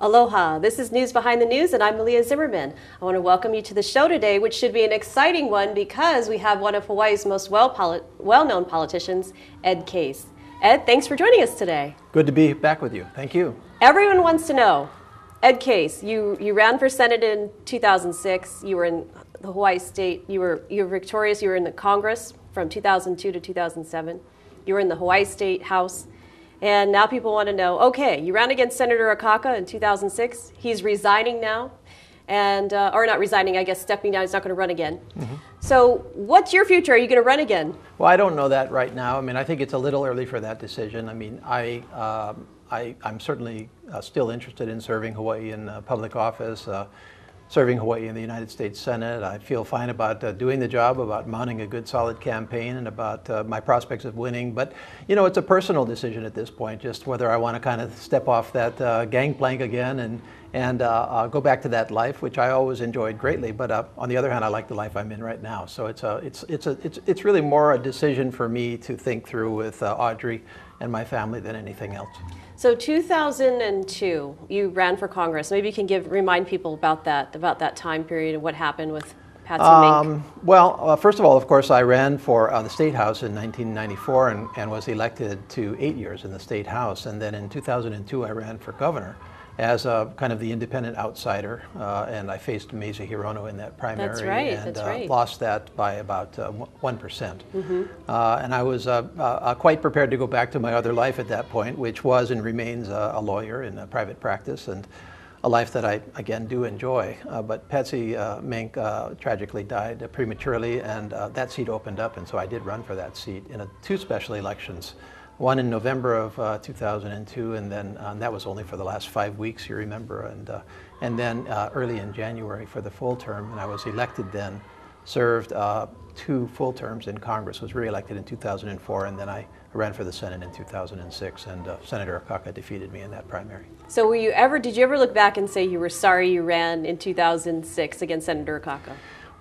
Aloha, this is News Behind the News, and I'm Malia Zimmerman. I want to welcome you to the show today, which should be an exciting one because we have one of Hawaii's most well-known politicians, Ed Case. Ed, thanks for joining us today. Good to be back with you. Thank you. Everyone wants to know, Ed Case, you ran for Senate in 2006. You were in the Hawaii State. You were victorious. You were in the Congress from 2002 to 2007. You were in the Hawaii State House. And now people want to know, okay, you ran against Senator Akaka in 2006. He's resigning now, and or not resigning, I guess stepping down. He's not going to run again. Mm-hmm. So what's your future? Are you going to run again? Well, I don't know that right now. I mean, I think it's a little early for that decision. I mean, I'm certainly still interested in serving Hawaii in public office, serving Hawaii in the United States Senate. I feel fine about doing the job, about mounting a good solid campaign, and about my prospects of winning. But, you know, it's a personal decision at this point, just whether I want to kind of step off that gangplank again and go back to that life, which I always enjoyed greatly. But on the other hand, I like the life I'm in right now. So it's really more a decision for me to think through with Audrey and my family than anything else. So 2002, you ran for Congress. Maybe you can remind people about that time period and what happened with Patsy Mink. Well, first of all, of course, I ran for the State House in 1994 and was elected to 8 years in the State House. And then in 2002, I ran for governor as kind of the independent outsider, and I faced Mazie Hirono in that primary. That's right, and lost that by about 1%. Mm-hmm. And I was quite prepared to go back to my other life at that point, which was and remains a lawyer in a private practice, and a life that I, again, do enjoy. But Patsy Mink tragically died prematurely, and that seat opened up, and so I did run for that seat in two special elections. One in November of 2002, and then that was only for the last 5 weeks, you remember, and then early in January for the full term, and I was elected then, served 2 full terms in Congress, was re-elected in 2004, and then I ran for the Senate in 2006, and Senator Akaka defeated me in that primary. So did you ever look back and say you were sorry you ran in 2006 against Senator Akaka?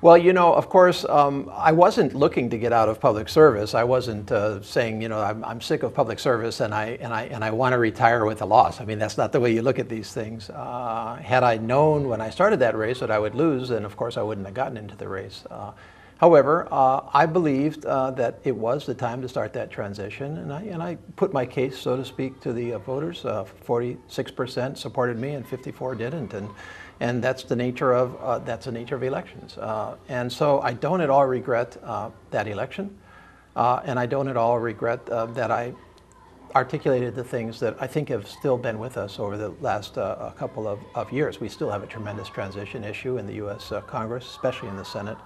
Well, you know, of course, I wasn't looking to get out of public service. I wasn't saying, you know, I'm sick of public service and I want to retire with a loss. I mean, that's not the way you look at these things. Had I known when I started that race that I would lose, then of course I wouldn't have gotten into the race. However, I believed that it was the time to start that transition, and I put my case, so to speak, to the voters. 46% supported me, and 54% didn't, and that's the nature of elections. And so I don't at all regret that election, and I don't at all regret that I articulated the things that I think have still been with us over the last couple of years. We still have a tremendous transition issue in the U.S. Congress, especially in the Senate.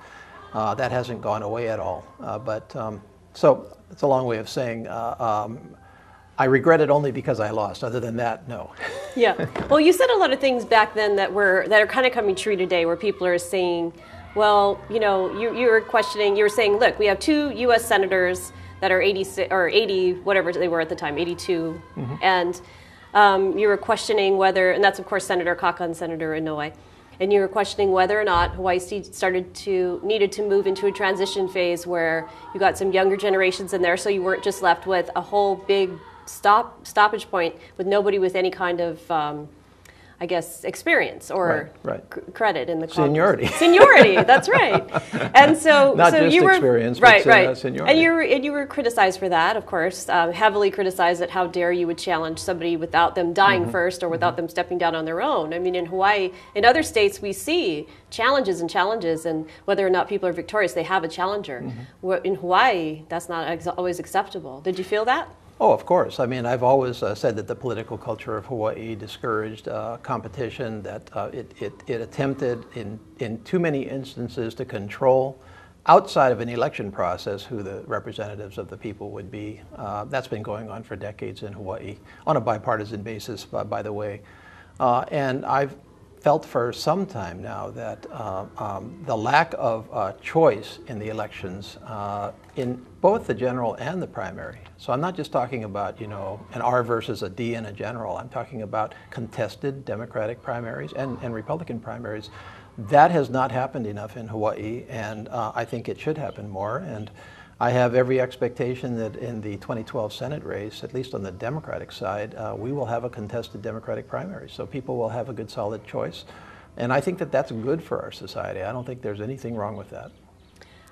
That hasn't gone away at all. So it's a long way of saying I regret it only because I lost. Other than that, no. Yeah. Well, you said a lot of things back then that are kind of coming true today, where people are saying, well, you know, you were saying, look, we have 2 U.S. senators that are 86 or 80, whatever they were at the time, 82, mm-hmm. And you were questioning whether, and that's of course Senator Akaka and Senator Inouye. And you were questioning whether or not Hawaii needed to move into a transition phase where you got some younger generations in there, so you weren't just left with a whole big stoppage point with nobody with any kind of, I guess, experience or credit in the Congress. Seniority, that's right. And so, not so just you were experience, right. Seniority. And you were criticized for that, of course, heavily criticized at how dare you would challenge somebody without them dying mm-hmm. first or without mm-hmm. them stepping down on their own. I mean, in Hawaii, in other states, we see challenges, and whether or not people are victorious, they have a challenger. Mm-hmm. In Hawaii, that's not always acceptable. Did you feel that? Oh, of course. I mean, I've always said that the political culture of Hawaii discouraged competition, that it attempted in too many instances to control outside of an election process who the representatives of the people would be. That's been going on for decades in Hawaii on a bipartisan basis, by the way. And I've felt for some time now that the lack of choice in the elections in both the general and the primary. So I'm not just talking about, you know, an R versus a D in a general. I'm talking about contested Democratic primaries and Republican primaries. That has not happened enough in Hawaii, and I think it should happen more. And I have every expectation that in the 2012 Senate race, at least on the Democratic side, we will have a contested Democratic primary. So people will have a good, solid choice. And I think that that's good for our society. I don't think there's anything wrong with that.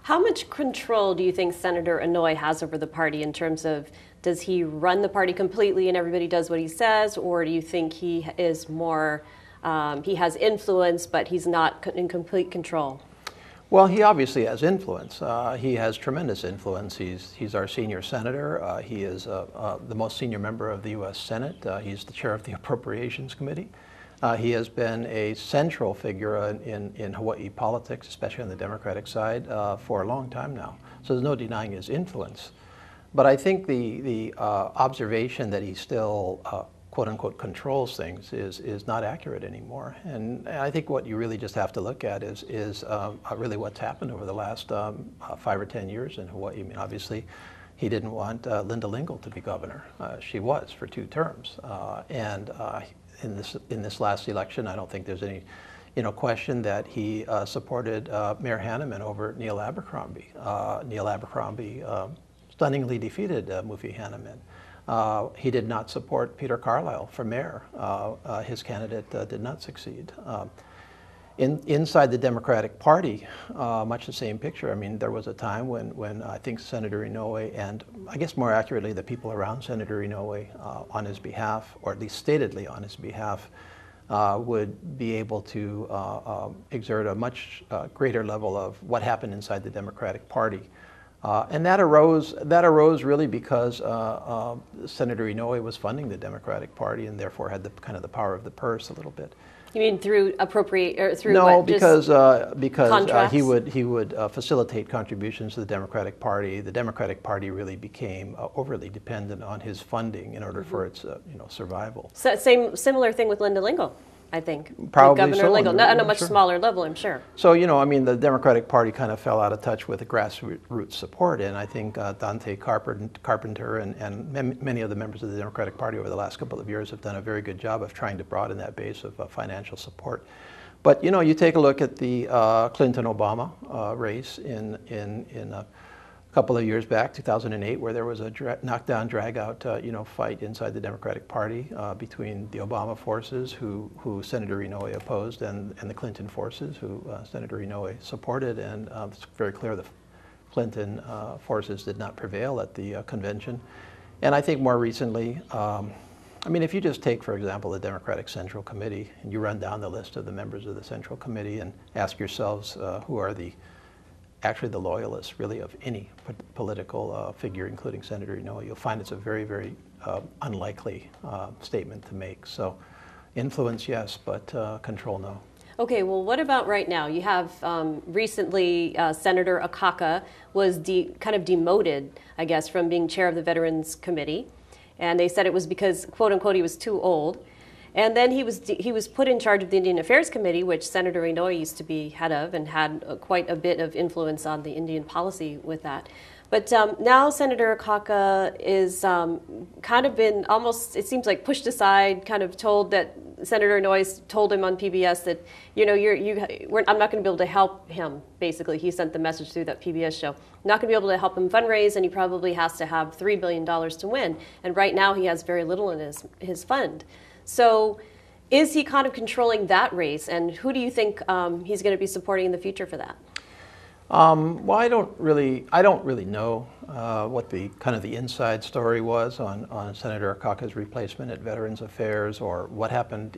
How much control do you think Senator Inouye has over the party in terms of, does he run the party completely and everybody does what he says, or do you think he is more, he has influence but he's not in complete control? Well, he obviously has influence. He has tremendous influence. He's our senior senator. He is the most senior member of the U.S. Senate. He's the chair of the Appropriations Committee. He has been a central figure in Hawaii politics, especially on the Democratic side, for a long time now. So there's no denying his influence. But I think the observation that he still quote-unquote controls things is not accurate anymore. And I think what you really just have to look at is really what's happened over the last 5 or 10 years in Hawaii. I mean, obviously, he didn't want Linda Lingle to be governor. She was for 2 terms. In this last election, I don't think there's any question that he supported Mayor Hanneman over Neil Abercrombie. Neil Abercrombie stunningly defeated Mufi Hanneman. He did not support Peter Carlisle for mayor. His candidate did not succeed. Inside the Democratic Party, much the same picture. I mean, there was a time when I think Senator Inouye, and I guess more accurately the people around Senator Inouye on his behalf, or at least statedly on his behalf, would be able to exert a much greater level of what happened inside the Democratic Party. And that arose really because Senator Inouye was funding the Democratic Party and therefore had kind of the power of the purse a little bit. You mean through appropriate or through no, what? because he would facilitate contributions to the Democratic Party. The Democratic Party really became overly dependent on his funding in order for its survival. So similar thing with Linda Lingle, I think. Probably Governor so. Lingle, on a much Sure. smaller level, I'm sure. So, I mean, the Democratic Party kind of fell out of touch with the grassroots support, and I think Dante Carpenter and many of the members of the Democratic Party over the last couple of years have done a very good job of trying to broaden that base of financial support. But, you take a look at the Clinton-Obama race in a couple of years back, 2008, where there was a knockdown, drag-out, fight inside the Democratic Party between the Obama forces, who Senator Inouye opposed, and the Clinton forces, who Senator Inouye supported. And it's very clear the Clinton forces did not prevail at the convention. And I think more recently, I mean, if you just take, for example, the Democratic Central Committee, and you run down the list of the members of the Central Committee and ask yourselves who are actually the loyalists really of any political figure, including Senator Inouye, you'll find it's a very, very unlikely statement to make. So influence, yes, but control, no. Okay, well, what about right now? You have recently Senator Akaka was kind of demoted, I guess, from being chair of the Veterans Committee. And they said it was because, quote unquote, he was too old. And then he was put in charge of the Indian Affairs Committee, which Senator Inouye used to be head of and had quite a bit of influence on the Indian policy with that. But now Senator Akaka is kind of been almost, it seems like, pushed aside, kind of told that Senator Inouye told him on PBS that, I'm not going to be able to help him, basically. He sent the message through that PBS show. I'm not going to be able to help him fundraise, and he probably has to have $3 billion to win. And right now he has very little in his fund. So is he kind of controlling that race, and who do you think he's going to be supporting in the future for that? Well, I don't really know what the kind of the inside story was on Senator Akaka's replacement at Veterans Affairs, or what happened.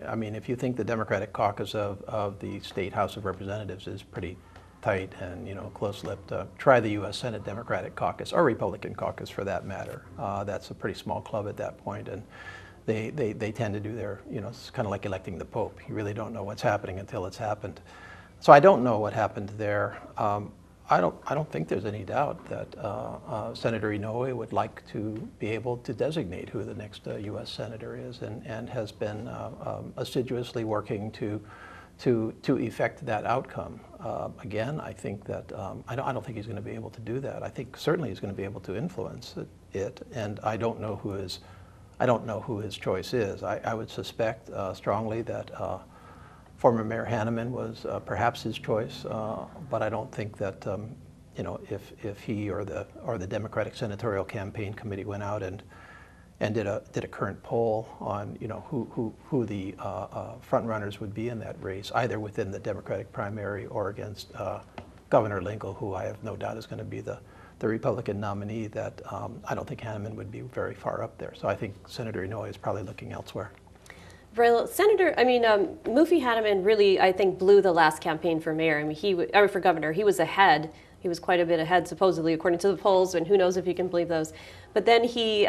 I mean, if you think the Democratic caucus of the State House of Representatives is pretty tight and close-lipped, try the U.S. Senate Democratic caucus, or Republican caucus for that matter. That's a pretty small club at that point, and they tend to do their, it's kind of like electing the Pope. You really don't know what's happening until it's happened. So I don't know what happened there. I don't think there's any doubt that Senator Inouye would like to be able to designate who the next U.S. Senator is, and has been assiduously working to effect that outcome. Again, I think that I don't think he's going to be able to do that. I think certainly he's going to be able to influence it, and I don't know who his choice is. I would suspect strongly that former Mayor Hanneman was perhaps his choice, but I don't think that you know, if he or the Democratic Senatorial Campaign Committee went out and did a current poll on, you know, who the front runners would be in that race, either within the Democratic primary or against Governor Lingle, who I have no doubt is going to be the Republican nominee, that I don't think Hanneman would be very far up there. So I think Senator Inouye is probably looking elsewhere. Mufi Hanneman really, I think, blew the last campaign for mayor. I mean, for governor, he was ahead. He was quite a bit ahead, supposedly, according to the polls, and who knows if you can believe those. But then he,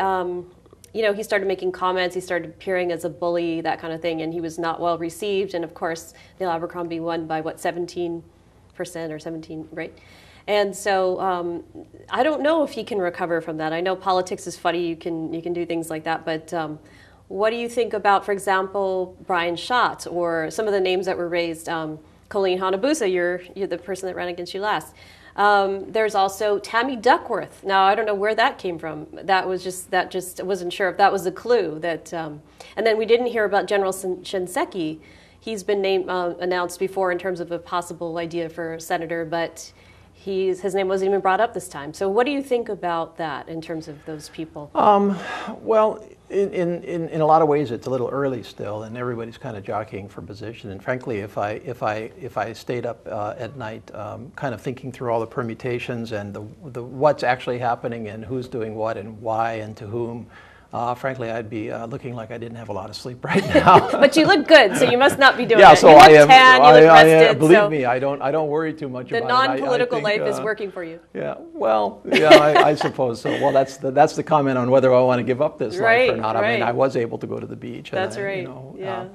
he started making comments. He started appearing as a bully, that kind of thing, and he was not well received. And of course, Neil Abercrombie won by 17% or 17, right? And so I don't know if he can recover from that. I know politics is funny. You can do things like that, but. What do you think about, for example, Brian Schatz or some of the names that were raised? Colleen Hanabusa, you're the person that ran against you last. There's also Tammy Duckworth. Now, I don't know where that came from. That just wasn't sure if that was a clue. And then we didn't hear about General Shinseki. He's been announced before in terms of a possible idea for senator, but his name wasn't even brought up this time. So what do you think about that in terms of those people? Well, in a lot of ways, it's a little early still, and everybody's kind of jockeying for position. And frankly, if I stayed up at night, kind of thinking through all the permutations and the what's actually happening and who's doing what and why and to whom, frankly, I'd be looking like I didn't have a lot of sleep right now. But you look good, so you must not be doing yeah, that. So you look I am. tan, you look rested. Believe me, I don't worry too much about it. The non-political life is working for you. Yeah, well, yeah, I suppose so. Well, that's the comment on whether I want to give up this life or not. I mean, I was able to go to the beach. That's and right. You know, yeah.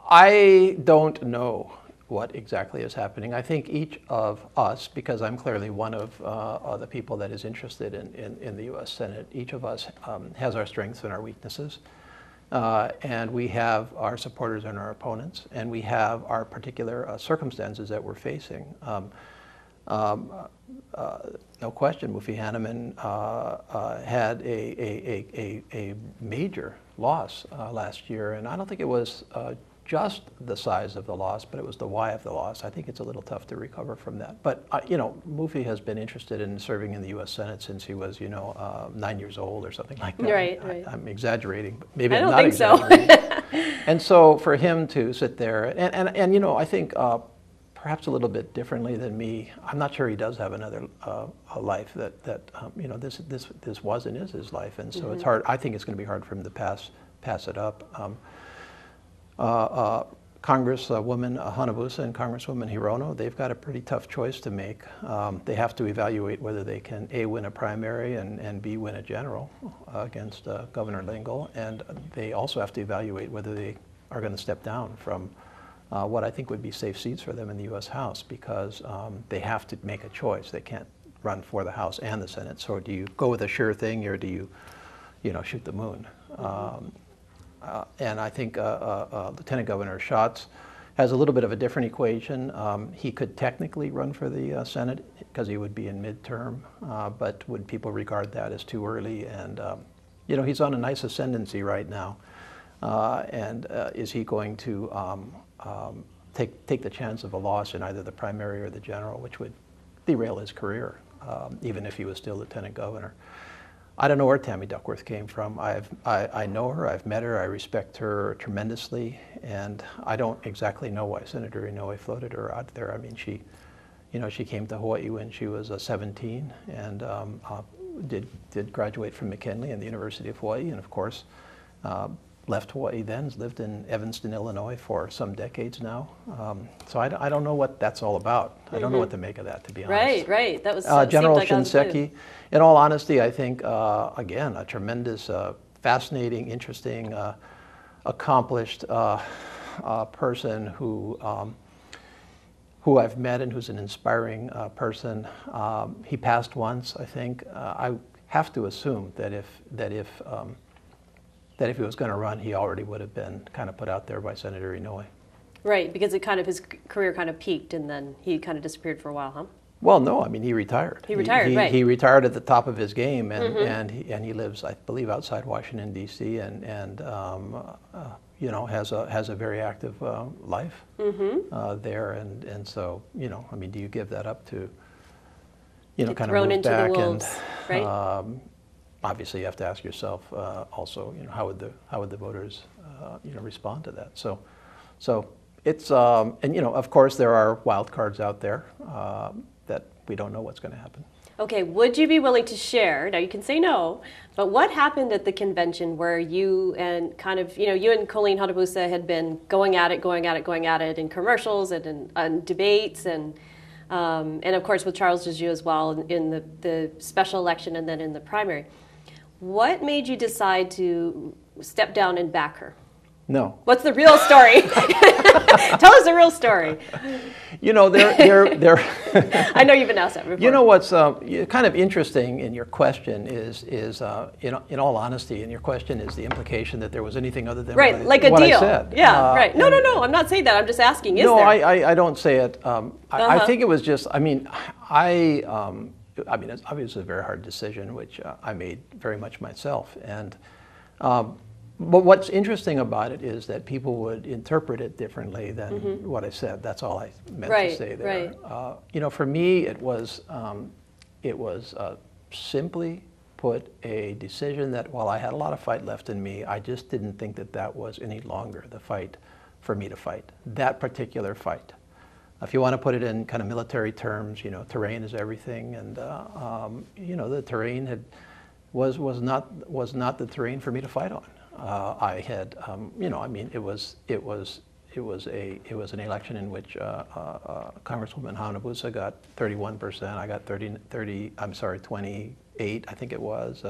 I don't know what exactly is happening. I think each of us, because I'm clearly one of the people that is interested in the U.S. Senate, each of us has our strengths and our weaknesses. And we have our supporters and our opponents, and we have our particular circumstances that we're facing. No question, Mufi Hanneman had a major loss last year, and I don't think it was just the size of the loss, but it was the why of the loss. I think it's a little tough to recover from that. But, you know, Mufi has been interested in serving in the U.S. Senate since he was, 9 years old or something like that. Right. I'm exaggerating, but maybe I'm not not exaggerating. So. And so for him to sit there, and I think perhaps a little bit differently than me, I'm not sure he does have another a life that this was and is his life. And so it's hard. I think it's going to be hard for him to pass it up. Congresswoman Hanabusa and Congresswoman Hirono, they've got a pretty tough choice to make. They have to evaluate whether they can A, win a primary, and B, win a general against Governor Lingle. And they also have to evaluate whether they are going to step down from what I think would be safe seats for them in the U.S. House, because they have to make a choice. They can't run for the House and the Senate. So do you go with a sure thing, or do you, shoot the moon? And I think Lieutenant Governor Schatz has a little bit of a different equation. He could technically run for the Senate because he would be in midterm, but would people regard that as too early? And he's on a nice ascendancy right now. And is he going to take the chance of a loss in either the primary or the general, which would derail his career, even if he was still lieutenant governor? I don't know where Tammy Duckworth came from. I know her, I've met her, I respect her tremendously, and I don't exactly know why Senator Inouye floated her out there. I mean, she came to Hawaii when she was 17 and did graduate from McKinley and the University of Hawaii, and of course, left Hawaii then, lived in Evanston, Illinois for some decades now. So I don't know what that's all about. I don't know what to make of that, to be honest. Right. That was General like Shinseki. In all honesty, I think, again, a tremendous, fascinating, interesting, accomplished person who I've met and who's an inspiring person. He passed once, I think. I have to assume that if he was going to run, he already would have been kind of put out there by Senator Inouye. Right, because his career kind of peaked and then he kind of disappeared for a while, huh? Well, no, I mean, he retired. He retired, right. He retired at the top of his game, and he lives, I believe, outside Washington, D.C., and you know, has a very active life there, and so, you know, I mean, do you give that up to, you know, Get kind of thrown move into back the wolves, and right? obviously you have to ask yourself also, you know, how would the voters you know, respond to that? So it's and you know, of course there are wild cards out there that we don't know what's going to happen. Okay, would you be willing to share? Now you can say no, but what happened at the convention where you and kind of, you know, you and Colleen Hanabusa had been going at it in commercials and in debates and of course with Charles Dejoux as well in the special election and then in the primary. What made you decide to step down and back her? No. What's the real story? Tell us the real story. You know, they're I know you've been asked that before. You know what's kind of interesting in your question is in all honesty, in your question is the implication that there was anything other than right, like a what deal. I said. Yeah, right. No, I'm not saying that. I'm just asking. Is no, there? I don't say it. I think it was just. I mean, it's obviously a very hard decision, which I made very much myself, and. But what's interesting about it is that people would interpret it differently than what I said. That's all I meant to say there. Right. You know, for me, it was simply put a decision that while I had a lot of fight left in me, I just didn't think that was any longer the fight for me to fight. That particular fight. If you want to put it in kind of military terms, you know, terrain is everything, and you know, the terrain was not the terrain for me to fight on. I had, you know, I mean, it was an election in which Congresswoman Hanabusa got 31%. I got 28, I think it was.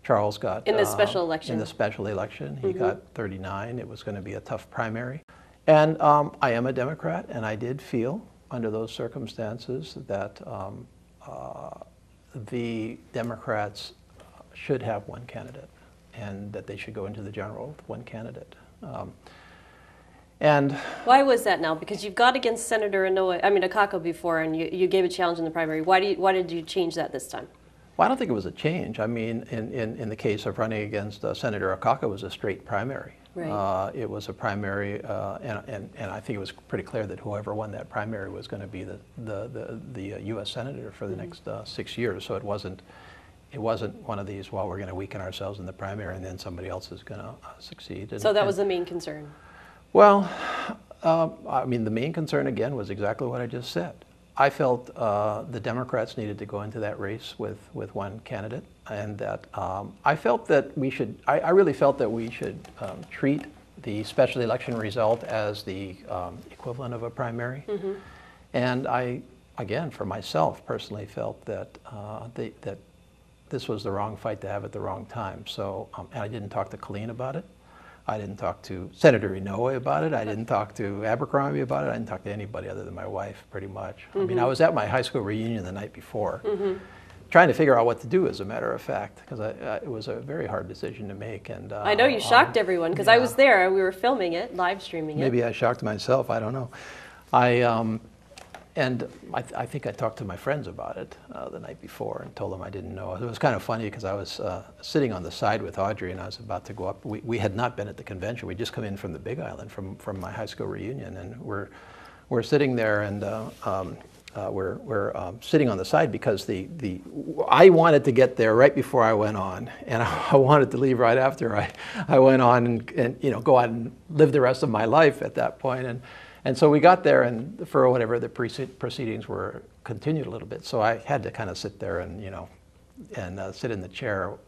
Charles got in the special election. In the special election, he got 39. It was going to be a tough primary, and I am a Democrat, and I did feel under those circumstances that the Democrats should have one candidate, and that they should go into the general with one candidate. And why was that now? Because you've got against Senator Akaka before, and you gave a challenge in the primary. Why did you change that this time? Well, I don't think it was a change. I mean, in the case of running against Senator Akaka, it was a straight primary. Right. It was a primary, and I think it was pretty clear that whoever won that primary was going to be the U.S. Senator for the next 6 years. So it wasn't one of these, well, we're going to weaken ourselves in the primary and then somebody else is going to succeed. So that was the main concern? Well, I mean, the main concern, again, was exactly what I just said. I felt the Democrats needed to go into that race with one candidate, and that I felt that we should, I really felt that we should treat the special election result as the equivalent of a primary. And I, again, for myself, personally felt that that this was the wrong fight to have at the wrong time. So, and I didn't talk to Colleen about it. I didn't talk to Senator Inouye about it. I didn't talk to Abercrombie about it. I didn't talk to anybody other than my wife, pretty much. I mean, I was at my high school reunion the night before, trying to figure out what to do, as a matter of fact, because it was a very hard decision to make. And I know you shocked everyone, because I was there. We were filming it, live streaming it. Maybe I shocked myself. I don't know. And I think I talked to my friends about it the night before and told them I didn't know. It was kind of funny because I was sitting on the side with Audrey and I was about to go up. We had not been at the convention. We'd just come in from the Big Island, from my high school reunion, and we're sitting there, and we're sitting on the side because I wanted to get there right before I went on, and I wanted to leave right after I went on and you know, go out and live the rest of my life at that point. And so we got there, and for whatever the proceedings were, continued a little bit. So I had to kind of sit there and, you know, and sit in the chair.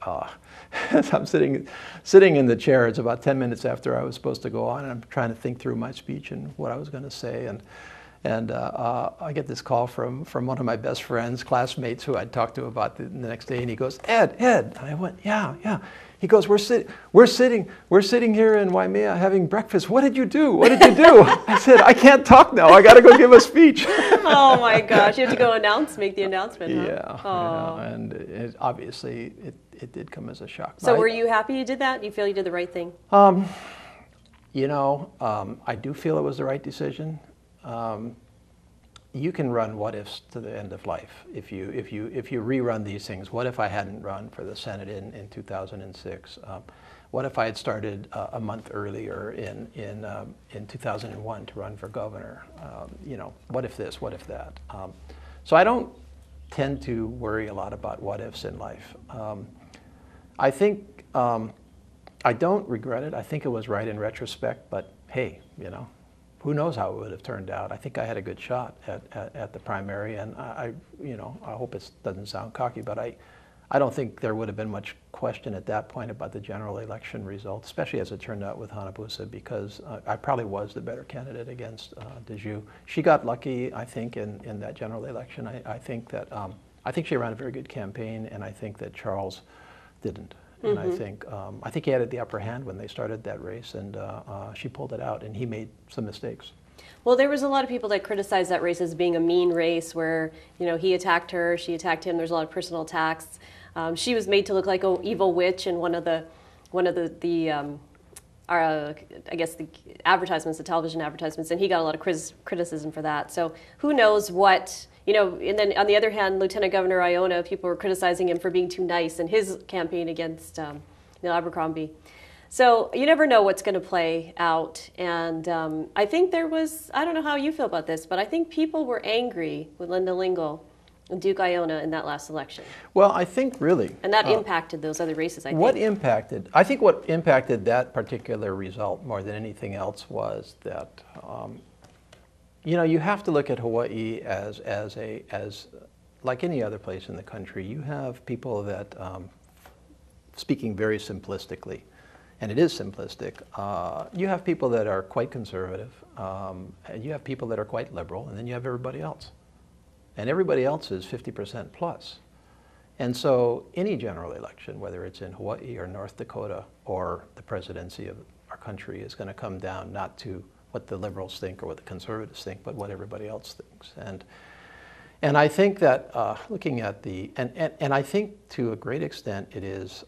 As I'm sitting in the chair, it's about 10 minutes after I was supposed to go on, and I'm trying to think through my speech and what I was going to say. And I get this call from one of my best friends, classmates, who I'd talked to about the next day, and he goes, Ed. And I went, yeah. He goes, we're sitting here in Waimea having breakfast. What did you do? What did you do? I said, I can't talk now. I got to go give a speech. Oh my gosh! You have to go make the announcement. Huh? Yeah. Oh. Yeah. And obviously, it did come as a shock. So were you happy you did that? You feel you did the right thing? You know, I do feel it was the right decision. You can run what ifs to the end of life. If you rerun these things, what if I hadn't run for the Senate in 2006? What if I had started a month earlier in 2001 to run for governor? You know, what if this? What if that? So I don't tend to worry a lot about what ifs in life. I think I don't regret it. I think it was right in retrospect. But hey, you know, who knows how it would have turned out? I think I had a good shot at the primary, and you know, I hope it doesn't sound cocky, but I don't think there would have been much question at that point about the general election result, especially as it turned out with Hanabusa, because I probably was the better candidate against Dejoux. She got lucky, I think, in that general election. I think that I think she ran a very good campaign, and I think that Charles didn't. And I think he had the upper hand when they started that race, and she pulled it out, and he made some mistakes. Well, there was a lot of people that criticized that race as being a mean race, where, you know, he attacked her, she attacked him. There's a lot of personal attacks. She was made to look like an evil witch in one of the I guess the advertisements, the television advertisements, and he got a lot of criticism for that. So who knows what, you know. And then on the other hand, Lieutenant Governor Iona, people were criticizing him for being too nice in his campaign against Neil Abercrombie. So you never know what's going to play out. And I think there was, I don't know how you feel about this, but I think people were angry with Linda Lingle and Duke Iona in that last election. Well, I think really. And that impacted those other races, I think. I think what impacted that particular result more than anything else was that, you know, you have to look at Hawaii as like any other place in the country. You have people that, speaking very simplistically, and it is simplistic, you have people that are quite conservative, and you have people that are quite liberal, and then you have everybody else. And everybody else is 50% plus. And so any general election, whether it's in Hawaii or North Dakota or the presidency of our country, is going to come down not to what the liberals think or what the conservatives think, but what everybody else thinks. And I think that looking at and I think to a great extent it is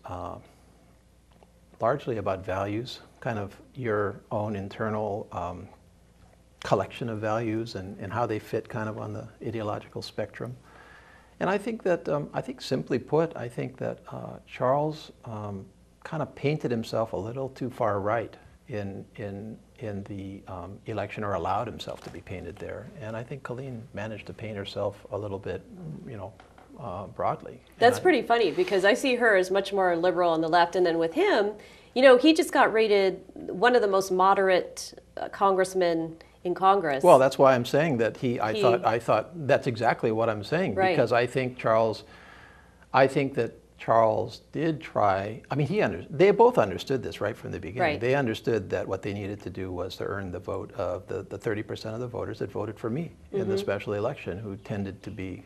largely about values, kind of your own internal collection of values and how they fit kind of on the ideological spectrum. And I think that, I think simply put, I think that Charles kind of painted himself a little too far right in the election, or allowed himself to be painted there. And I think Colleen managed to paint herself a little bit, you know, broadly. That's pretty funny, because I see her as much more liberal on the left, and then with him, you know, he just got rated one of the most moderate congressmen in Congress. Well, that's why I'm saying that I thought that's exactly what I'm saying, right. Because I think that Charles did try. I mean, they both understood this right from the beginning. Right. They understood that what they needed to do was to earn the vote of the 30% of the voters that voted for me in the special election, who tended to be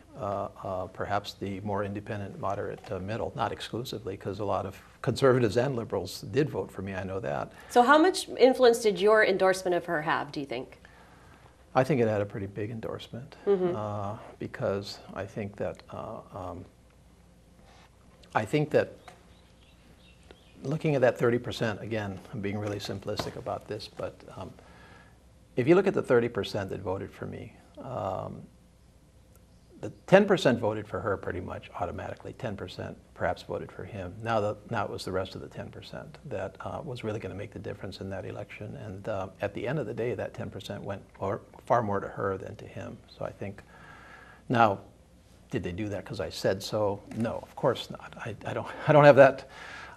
perhaps the more independent, moderate middle, not exclusively, because a lot of conservatives and liberals did vote for me, I know that. So how much influence did your endorsement of her have, do you think? I think it had a pretty big endorsement, because I think that looking at that 30%, again, I'm being really simplistic about this, but if you look at the 30% that voted for me, the 10% voted for her pretty much automatically. 10% perhaps voted for him. Now it was the rest of the 10% that was really going to make the difference in that election. And at the end of the day, that 10% went far more to her than to him. So I think, now, did they do that because I said so? No, of course not. I don't have that.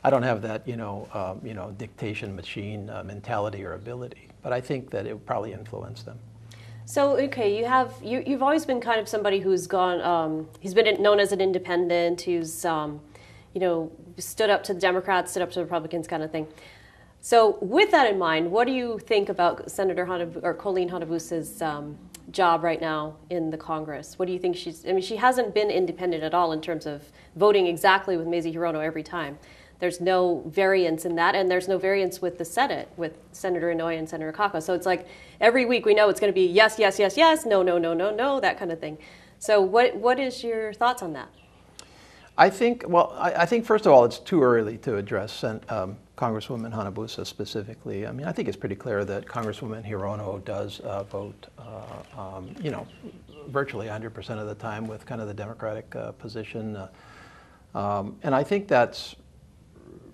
I don't have that, you know, dictation machine mentality or ability. But I think that it probably influenced them. So, okay, you've always been kind of somebody who's gone, he's been known as an independent, who's, you know, stood up to the Democrats, stood up to the Republicans kind of thing. So with that in mind, what do you think about Senator Colleen Hanabusa's job right now in the Congress? What do you think she hasn't been independent at all in terms of voting exactly with Mazie Hirono every time. There's no variance in that, and there's no variance with the Senate, with Senator Inouye and Senator Akaka. So it's like every week we know it's going to be yes, yes, yes, yes, no, no, no, no, no, that kind of thing. So what is your thoughts on that? I think first of all, it's too early to address Congresswoman Hanabusa specifically. I mean, I think it's pretty clear that Congresswoman Hirono does vote, virtually 100% of the time with kind of the Democratic position. And I think that's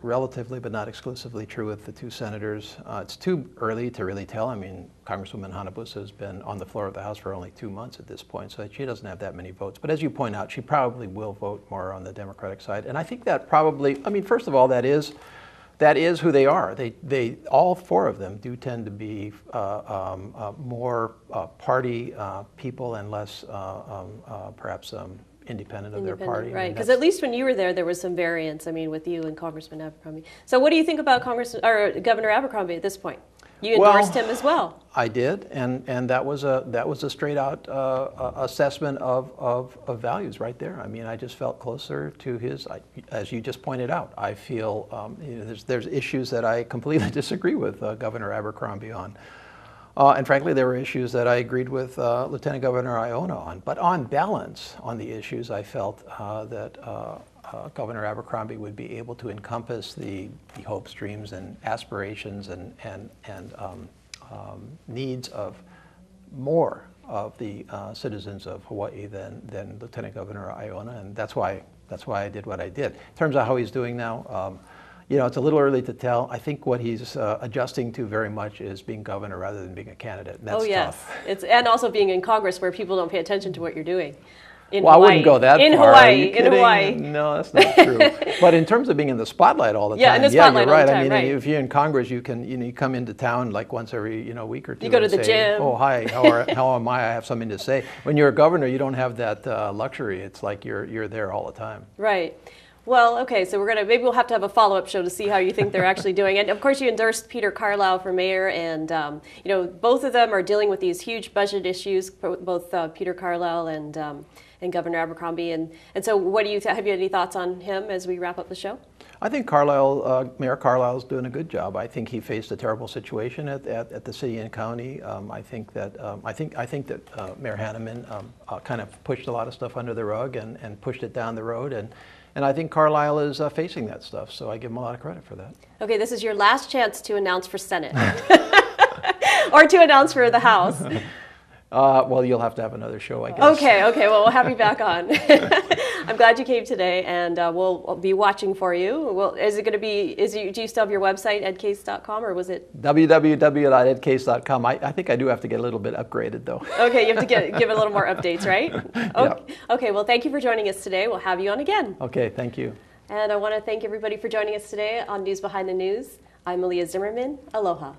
relatively, but not exclusively true with the two senators. It's too early to really tell. I mean, Congresswoman Hanabusa has been on the floor of the House for only 2 months at this point, so she doesn't have that many votes. But as you point out, she probably will vote more on the Democratic side. And I think that probably, I mean, first of all, that is who they are. They all four of them do tend to be more party people and less perhaps independent of their party. Right, because at least when you were there was some variance, I mean, with you and Congressman Abercrombie. So what do you think about Governor Abercrombie at this point? You endorsed him as well. I did, and that was a straight out assessment of values right there. I mean, I just felt closer to his. As you just pointed out, I feel there's issues that I completely disagree with Governor Abercrombie on, and frankly, there were issues that I agreed with Lieutenant Governor Iona on. But on balance, on the issues, I felt that Governor Abercrombie would be able to encompass the hopes, dreams, and aspirations and needs of more of the citizens of Hawaii than Lieutenant Governor Iona, and that's why I did what I did. In terms of how he's doing now, it's a little early to tell. I think what he's adjusting to very much is being governor rather than being a candidate, and that's tough. And also being in Congress where people don't pay attention to what you're doing. Well, I wouldn't go that far. In Hawaii. No, that's not true. But in terms of being in the spotlight all the time, in the spotlight you're right. all the time, I mean, right. if you're in Congress, you can you come into town like once every week or two. You go to and the say, gym. Oh, hi. How am I? I have something to say. When you're a governor, you don't have that luxury. It's like you're there all the time. Right. Well, okay, so maybe we'll have to have a follow-up show to see how you think they're actually doing. And of course, you endorsed Peter Carlisle for mayor, and both of them are dealing with these huge budget issues, both Peter Carlisle and Governor Abercrombie. And so, what do you have you any thoughts on him as we wrap up the show? I think Mayor Carlisle is doing a good job. I think he faced a terrible situation at the city and county. I think that Mayor Hanneman kind of pushed a lot of stuff under the rug and pushed it down the road, and I think Carlisle is facing that stuff. So I give him a lot of credit for that. Okay, this is your last chance to announce for Senate, or to announce for the House. Well, you'll have to have another show, I guess. Okay. Well, we'll have you back on. I'm glad you came today, and we'll be watching for you. Well, is it going to be? Do you still have your website, edcase.com, or was it www.edcase.com? I think I do have to get a little bit upgraded, though. Okay, you have to give it a little more updates, right? Okay. Yeah. Okay. Well, thank you for joining us today. We'll have you on again. Okay. Thank you. And I want to thank everybody for joining us today on News Behind the News. I'm Malia Zimmerman. Aloha.